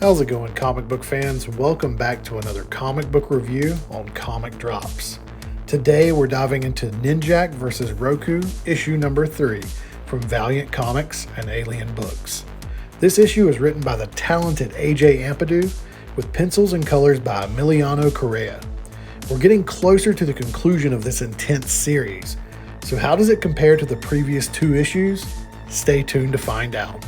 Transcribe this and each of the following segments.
How's it going, comic book fans? Welcome back to another comic book review on Comic Drops. Today we're diving into Ninjak vs. Roku, issue number 3 from Valiant Comics and Alien Books. This issue is written by the talented AJ Ampadu with pencils and colors by Emiliano Correa. We're getting closer to the conclusion of this intense series, so how does it compare to the previous 2 issues? Stay tuned to find out.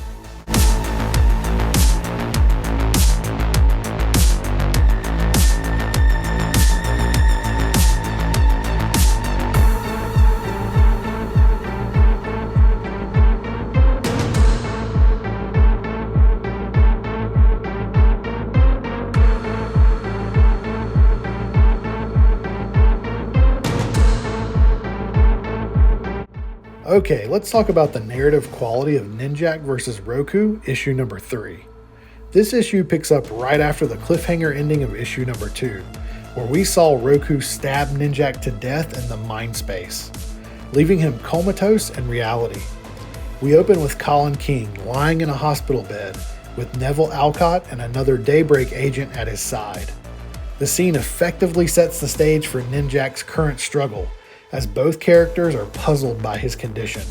Okay, let's talk about the narrative quality of Ninjak vs. Roku, issue number 3. This issue picks up right after the cliffhanger ending of issue number 2, where we saw Roku stab Ninjak to death in the mind space, leaving him comatose in reality. We open with Colin King lying in a hospital bed with Neville Alcott and another Daybreak agent at his side. The scene effectively sets the stage for Ninjak's current struggle, as both characters are puzzled by his condition.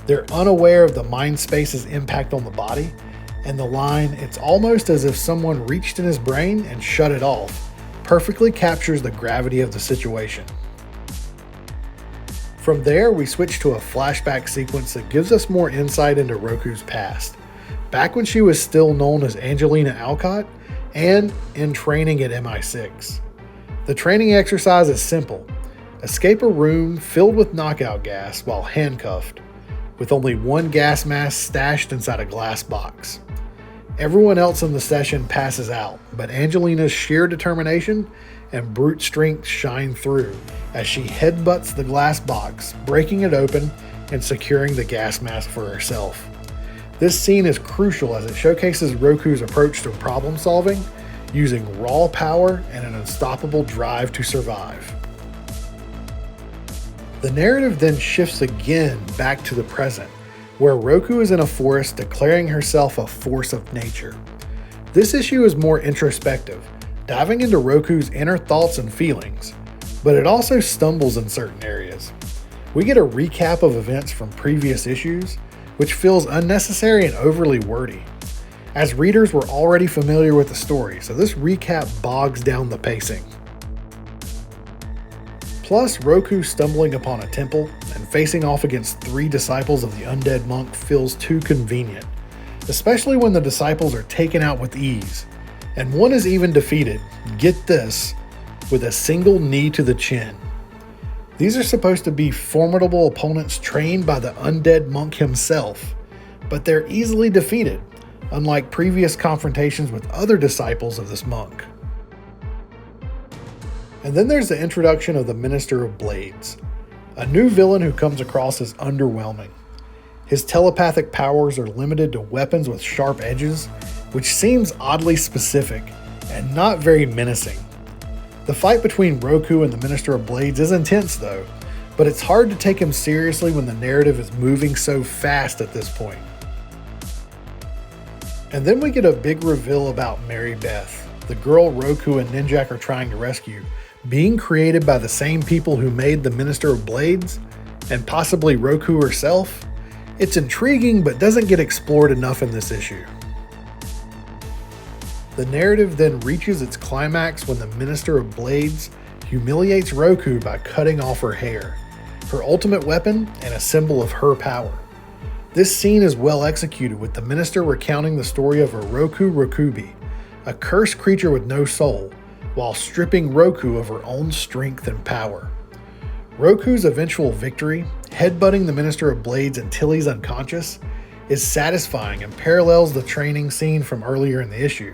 They're unaware of the mind space's impact on the body, and the line, "It's almost as if someone reached in his brain and shut it off," perfectly captures the gravity of the situation. From there, we switch to a flashback sequence that gives us more insight into Roku's past, back when she was still known as Angelina Alcott and in training at MI6. The training exercise is simple. Escape a room filled with knockout gas while handcuffed, with only one gas mask stashed inside a glass box. Everyone else in the session passes out, but Angelina's sheer determination and brute strength shine through as she headbutts the glass box, breaking it open and securing the gas mask for herself. This scene is crucial as it showcases Roku's approach to problem solving, using raw power and an unstoppable drive to survive. The narrative then shifts again back to the present, where Roku is in a forest declaring herself a force of nature. This issue is more introspective, diving into Roku's inner thoughts and feelings, but it also stumbles in certain areas. We get a recap of events from previous issues, which feels unnecessary and overly wordy. As readers, we're already familiar with the story, so this recap bogs down the pacing. Plus, Roku stumbling upon a temple and facing off against 3 disciples of the undead monk feels too convenient, especially when the disciples are taken out with ease, and one is even defeated, get this, with a single knee to the chin. These are supposed to be formidable opponents trained by the undead monk himself, but they're easily defeated, unlike previous confrontations with other disciples of this monk. And then there's the introduction of the Minister of Blades, a new villain who comes across as underwhelming. His telepathic powers are limited to weapons with sharp edges, which seems oddly specific and not very menacing. The fight between Roku and the Minister of Blades is intense though, but it's hard to take him seriously when the narrative is moving so fast at this point. And then we get a big reveal about Mary Beth, the girl Roku and Ninjak are trying to rescue, being created by the same people who made the Minister of Blades, and possibly Roku herself. It's intriguing but doesn't get explored enough in this issue. The narrative then reaches its climax when the Minister of Blades humiliates Roku by cutting off her hair, her ultimate weapon and a symbol of her power. This scene is well executed, with the Minister recounting the story of Oroku Rokubi, a cursed creature with no soul, while stripping Roku of her own strength and power. Roku's eventual victory, headbutting the Minister of Blades until he's unconscious, is satisfying and parallels the training scene from earlier in the issue.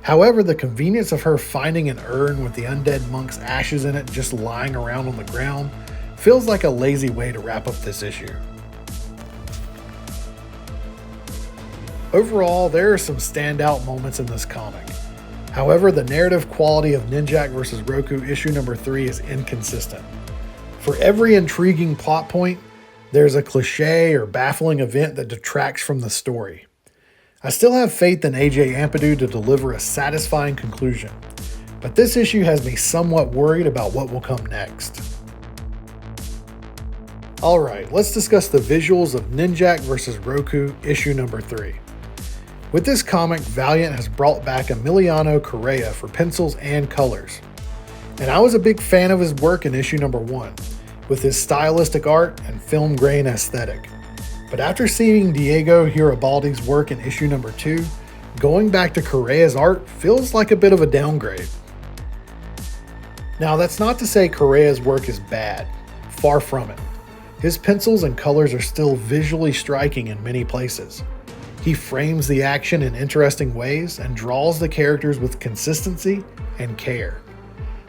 However, the convenience of her finding an urn with the undead monk's ashes in it just lying around on the ground feels like a lazy way to wrap up this issue. Overall, there are some standout moments in this comic. However, the narrative quality of Ninjak vs. Roku issue number 3 is inconsistent. For every intriguing plot point, there's a cliche or baffling event that detracts from the story. I still have faith in AJ Ampadu to deliver a satisfying conclusion, but this issue has me somewhat worried about what will come next. Alright, let's discuss the visuals of Ninjak vs. Roku issue number 3. With this comic, Valiant has brought back Emiliano Correa for pencils and colors. And I was a big fan of his work in issue number 1, with his stylistic art and film grain aesthetic. But after seeing Diego Garibaldi's work in issue number 2, going back to Correa's art feels like a bit of a downgrade. Now, that's not to say Correa's work is bad, far from it. His pencils and colors are still visually striking in many places. He frames the action in interesting ways and draws the characters with consistency and care.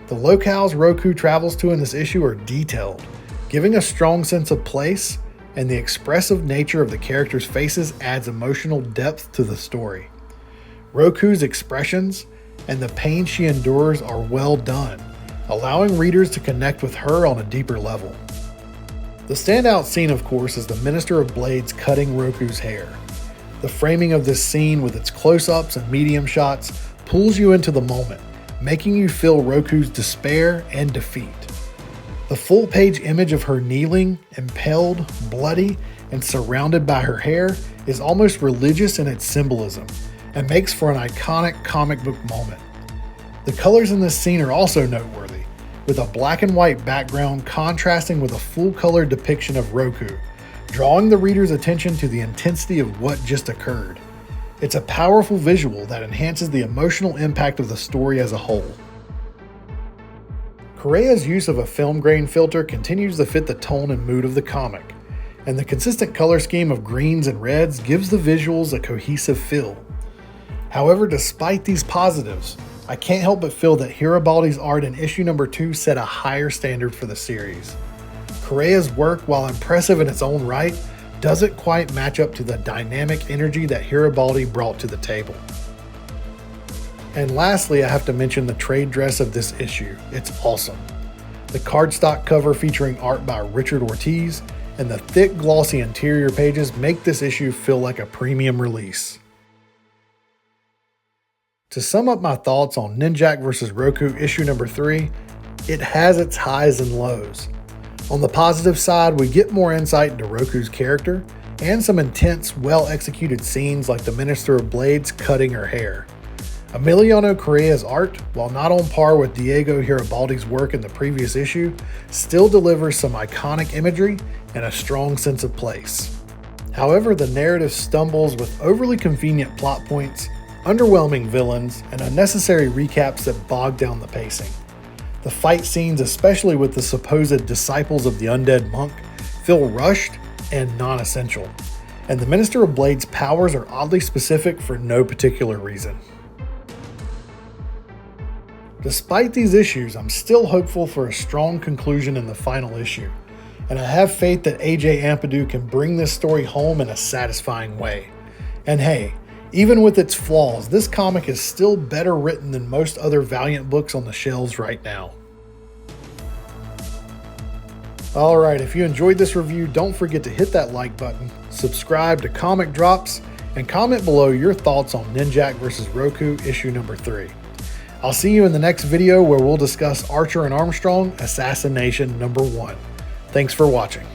The locales Roku travels to in this issue are detailed, giving a strong sense of place, and the expressive nature of the characters' faces adds emotional depth to the story. Roku's expressions and the pain she endures are well done, allowing readers to connect with her on a deeper level. The standout scene, of course, is the Minister of Blades cutting Roku's hair. The framing of this scene with its close-ups and medium shots pulls you into the moment, making you feel Roku's despair and defeat. The full-page image of her kneeling, impaled, bloody, and surrounded by her hair is almost religious in its symbolism and makes for an iconic comic book moment. The colors in this scene are also noteworthy, with a black and white background contrasting with a full-color depiction of Roku, drawing the reader's attention to the intensity of what just occurred. It's a powerful visual that enhances the emotional impact of the story as a whole. Correa's use of a film grain filter continues to fit the tone and mood of the comic, and the consistent color scheme of greens and reds gives the visuals a cohesive feel. However, despite these positives, I can't help but feel that Garibaldi's art in issue number 2 set a higher standard for the series. Correa's work, while impressive in its own right, doesn't quite match up to the dynamic energy that Garibaldi brought to the table. And lastly, I have to mention the trade dress of this issue. It's awesome. The cardstock cover featuring art by Richard Ortiz and the thick glossy interior pages make this issue feel like a premium release. To sum up my thoughts on Ninjak vs. Roku issue number 3, it has its highs and lows. On the positive side, we get more insight into Roku's character and some intense, well-executed scenes like the Minister of Blades cutting her hair. Emiliano Correa's art, while not on par with Diego Garibaldi's work in the previous issue, still delivers some iconic imagery and a strong sense of place. However, the narrative stumbles with overly convenient plot points, underwhelming villains, and unnecessary recaps that bog down the pacing. The fight scenes, especially with the supposed disciples of the undead monk, feel rushed and non-essential, and the Minister of Blades' powers are oddly specific for no particular reason. Despite these issues, I'm still hopeful for a strong conclusion in the final issue, and I have faith that AJ Ampadu can bring this story home in a satisfying way. And hey, even with its flaws, this comic is still better written than most other Valiant books on the shelves right now. Alright, if you enjoyed this review, don't forget to hit that like button, subscribe to Comic Drops, and comment below your thoughts on Ninjak vs. Roku issue number 3. I'll see you in the next video where we'll discuss Archer and Armstrong Assassination number 1. Thanks for watching.